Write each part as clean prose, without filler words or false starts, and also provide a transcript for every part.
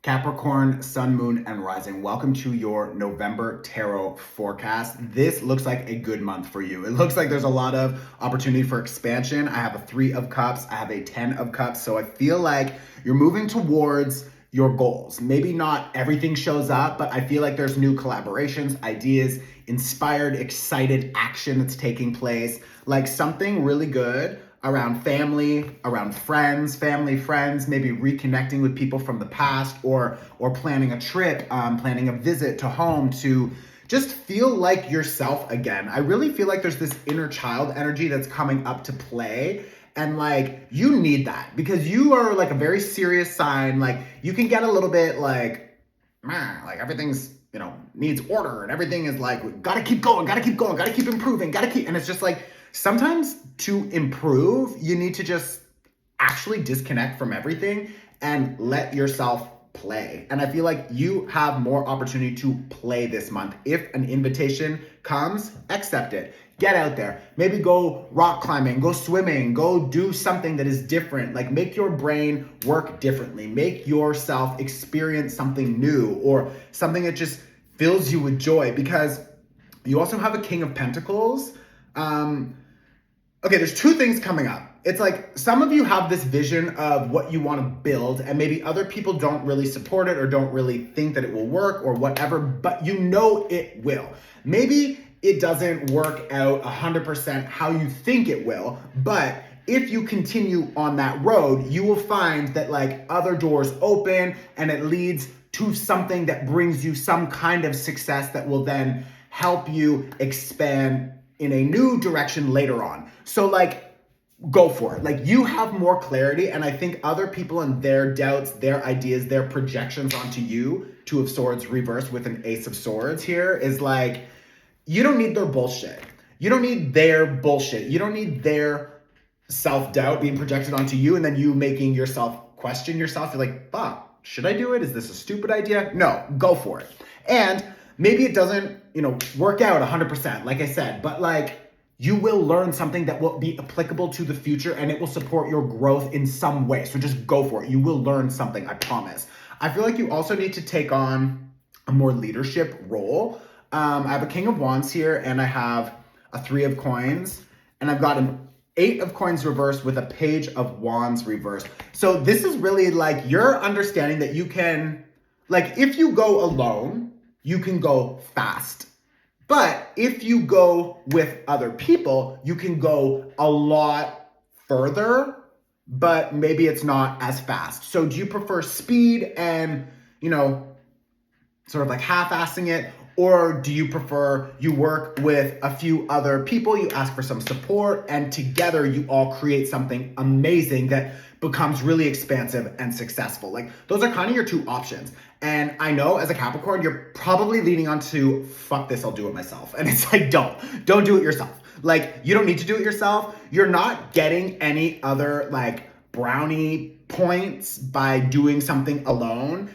Capricorn, Sun, Moon, and Rising. Welcome to your November tarot forecast. This looks like a good month for you. It looks like there's a lot of opportunity for expansion. I have a 3 of Cups. I have a 10 of Cups. So I feel like you're moving towards your goals. Maybe not everything shows up, but I feel like there's new collaborations, ideas, inspired, excited action that's taking place. Like something really good around family, around friends, family, friends, maybe reconnecting with people from the past or planning a trip, planning a visit to home to just feel like yourself again. I really feel like there's this inner child energy that's coming up to play. And like, you need that because you are like a very serious sign. Like you can get a little bit like everything's, needs order and everything is like, gotta keep going, gotta keep going, gotta keep improving, and it's just like, sometimes to improve, you need to just actually disconnect from everything and let yourself play. And I feel like you have more opportunity to play this month. If an invitation comes, accept it. Get out there. Maybe go rock climbing, go swimming, go do something that is different. Like make your brain work differently. Make yourself experience something new or something that just fills you with joy, because you also have a King of Pentacles. Okay, there's 2 things coming up. It's like some of you have this vision of what you want to build and maybe other people don't really support it or don't really think that it will work or whatever, but you know it will. Maybe it doesn't work out 100% how you think it will, but if you continue on that road, you will find that like other doors open and it leads to something that brings you some kind of success that will then help you expand in a new direction later on. So like, go for it. Like you have more clarity, and I think other people and their doubts, their ideas, their projections onto you, 2 of Swords reversed with an Ace of Swords here, is like, you don't need their bullshit. You don't need their bullshit. You don't need their self-doubt being projected onto you and then you making yourself question yourself. You're like, fuck, should I do it? Is this a stupid idea? No, go for it. And maybe it doesn't, work out 100%, like I said, but like you will learn something that will be applicable to the future and it will support your growth in some way. So just go for it. You will learn something, I promise. I feel like you also need to take on a more leadership role. I have a King of Wands here and I have a 3 of Coins and I've got an 8 of Coins reversed with a Page of Wands reversed. So this is really like you're understanding that you can, like if you go alone, you can go fast. But if you go with other people, you can go a lot further, but maybe it's not as fast. So do you prefer speed and, sort of like half-assing it? Or do you prefer you work with a few other people, you ask for some support, and together you all create something amazing that becomes really expansive and successful? Like those are kind of your 2 options. And I know as a Capricorn, you're probably leaning on to, fuck this, I'll do it myself. And it's like, don't do it yourself. Like you don't need to do it yourself. You're not getting any other like brownie points by doing something alone.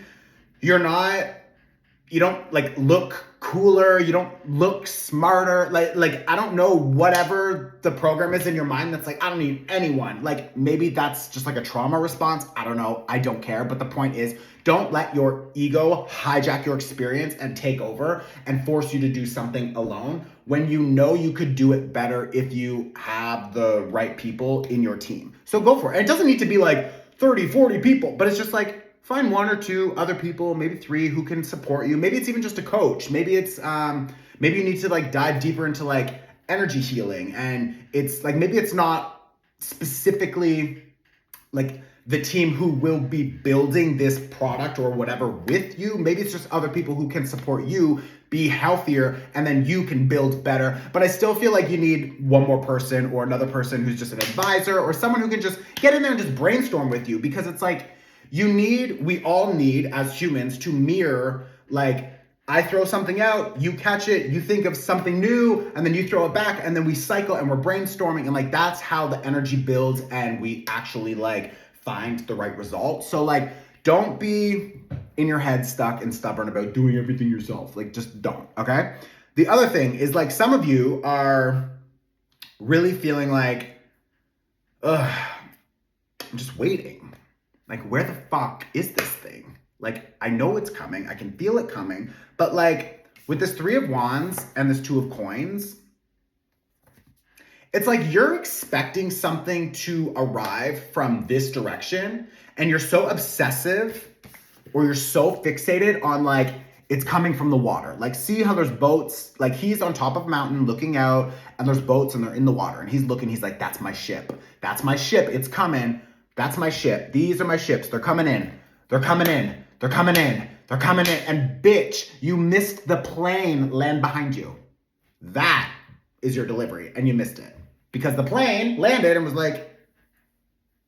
You don't like look cooler, you don't look smarter, like I don't know, whatever the program is in your mind that's like, I don't need anyone. Like maybe that's just like a trauma response. I don't know, I don't care. But the point is, don't let your ego hijack your experience and take over and force you to do something alone when you know you could do it better if you have the right people in your team. So go for it. It doesn't need to be like 30, 40 people, but it's just like, find 1 or 2 other people, maybe 3 who can support you. Maybe it's even just a coach. Maybe it's, maybe you need to like dive deeper into like energy healing. And it's like, maybe it's not specifically like the team who will be building this product or whatever with you. Maybe it's just other people who can support you be healthier and then you can build better. But I still feel like you need 1 more person or another person who's just an advisor or someone who can just get in there and just brainstorm with you, because it's like, we all need as humans to mirror, like I throw something out, you catch it, you think of something new, and then you throw it back, and then we cycle and we're brainstorming, and like that's how the energy builds and we actually like find the right result. So like, don't be in your head stuck and stubborn about doing everything yourself. Like just don't, okay? The other thing is like some of you are really feeling like, I'm just waiting. Like, where the fuck is this thing? Like, I know it's coming. I can feel it coming. But like with this Three of Wands and this Two of Coins, it's like you're expecting something to arrive from this direction and you're so obsessive or you're so fixated on like, it's coming from the water. Like, see how there's boats, like he's on top of a mountain looking out and there's boats and they're in the water and he's looking, he's like, that's my ship. That's my ship. It's coming. That's my ship. These are my ships. They're coming in. They're coming in. They're coming in. They're coming in. And bitch, you missed the plane land behind you. That is your delivery and you missed it. Because the plane landed and was like,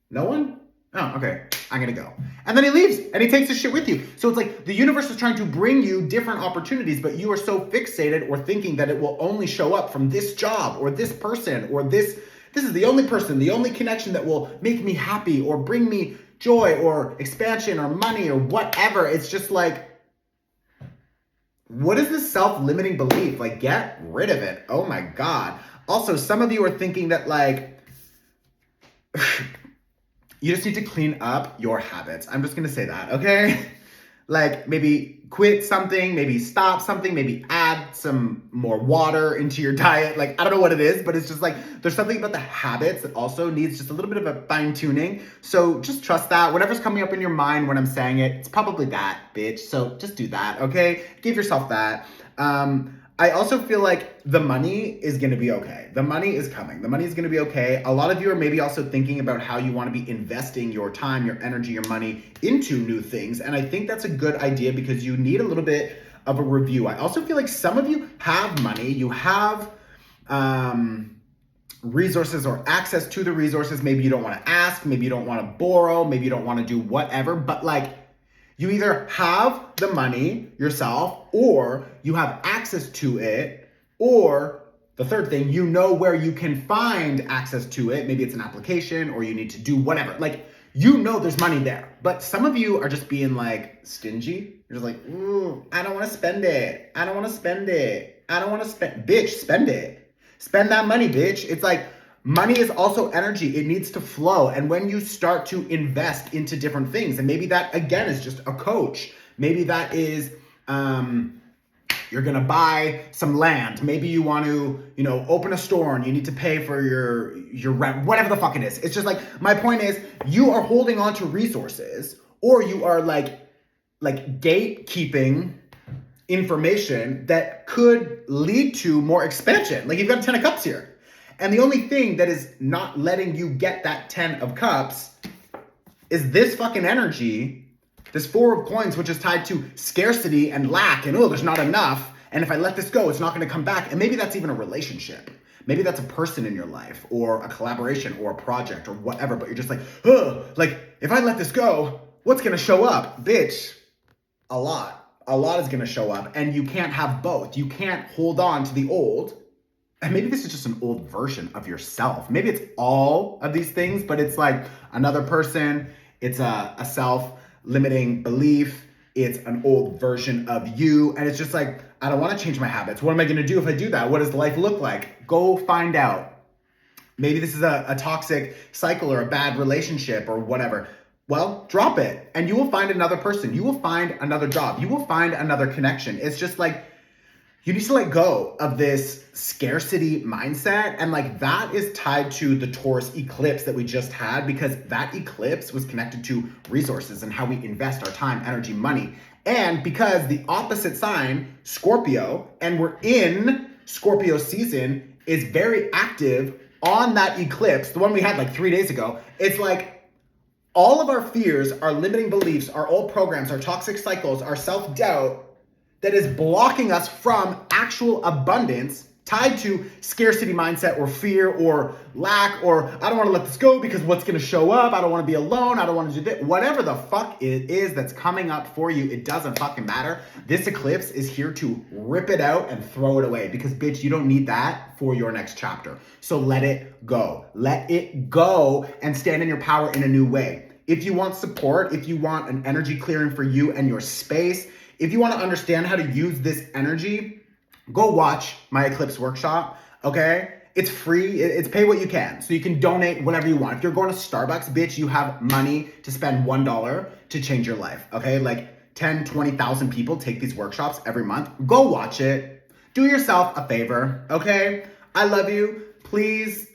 no one? Oh, okay, I'm gonna go. And then he leaves and he takes his shit with you. So it's like the universe is trying to bring you different opportunities, but you are so fixated or thinking that it will only show up from this job or this person or this is the only person, the only connection that will make me happy or bring me joy or expansion or money or whatever. It's just like, what is this self-limiting belief? Like, get rid of it. Oh my God. Also, some of you are thinking that like, you just need to clean up your habits. I'm just gonna say that, okay? Like maybe quit something, maybe stop something, maybe add some more water into your diet. Like, I don't know what it is, but it's just like, there's something about the habits that also needs just a little bit of a fine tuning. So just trust that. Whatever's coming up in your mind when I'm saying it, it's probably that, bitch. So just do that, okay? Give yourself that. I also feel like the money is going to be okay. The money is coming. The money is going to be okay. A lot of you are maybe also thinking about how you want to be investing your time, your energy, your money into new things. And I think that's a good idea because you need a little bit of a review. I also feel like some of you have money. You have resources or access to the resources. Maybe you don't want to ask. Maybe you don't want to borrow. Maybe you don't want to do whatever. But like, you either have the money yourself or you have access to it, or the third thing, you know where you can find access to it. Maybe it's an application or you need to do whatever. Like, you know there's money there. But some of you are just being like stingy. You're just like, ooh, I don't want to spend it. I don't want to spend it. I don't want to spend. Bitch, spend it. Spend that money, bitch. It's like, money is also energy. It needs to flow. And when you start to invest into different things, and maybe that again is just a coach. Maybe that is, you're going to buy some land. Maybe you want to, open a store and you need to pay for your rent, whatever the fuck it is. It's just like, my point is you are holding on to resources, or you are like gatekeeping information that could lead to more expansion. Like, you've got a 10 of cups here. And the only thing that is not letting you get that 10 of cups is this fucking energy, this Four of Coins, which is tied to scarcity and lack and, oh, there's not enough. And if I let this go, it's not going to come back. And maybe that's even a relationship. Maybe that's a person in your life or a collaboration or a project or whatever. But you're just like, oh, like if I let this go, what's going to show up? Bitch, a lot. A lot is going to show up. And you can't have both. You can't hold on to the old. And maybe this is just an old version of yourself. Maybe it's all of these things, but it's like another person. It's a self-limiting belief. It's an old version of you. And it's just like, I don't want to change my habits. What am I going to do if I do that? What does life look like? Go find out. Maybe this is a toxic cycle or a bad relationship or whatever. Well, drop it and you will find another person. You will find another job. You will find another connection. It's just like, you need to let go of this scarcity mindset. And like, that is tied to the Taurus eclipse that we just had, because that eclipse was connected to resources and how we invest our time, energy, money. And because the opposite sign, Scorpio, and we're in Scorpio season, is very active on that eclipse, the one we had like 3 days ago. It's like all of our fears, our limiting beliefs, our old programs, our toxic cycles, our self-doubt, that is blocking us from actual abundance tied to scarcity mindset or fear or lack, or I don't want to let this go because what's going to show up? I don't want to be alone. I don't want to do that. Whatever the fuck it is that's coming up for you, it doesn't fucking matter. This eclipse is here to rip it out and throw it away because, bitch, you don't need that for your next chapter. So let it go. Let it go and stand in your power in a new way. If you want support, if you want an energy clearing for you and your space, if you want to understand how to use this energy, go watch my Eclipse workshop, okay? It's free. It's pay what you can. So you can donate whatever you want. If you're going to Starbucks, bitch, you have money to spend $1 to change your life, okay? Like, 10, 20,000 people take these workshops every month. Go watch it. Do yourself a favor, okay? I love you. Please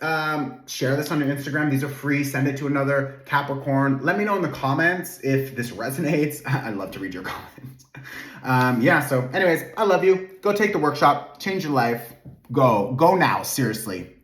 share this on your Instagram. These are free. Send it to another Capricorn. Let me know in the comments if this resonates. I'd love to read your comments. Yeah, so anyways, I love you. Go take the workshop. Change your life. Go now, seriously.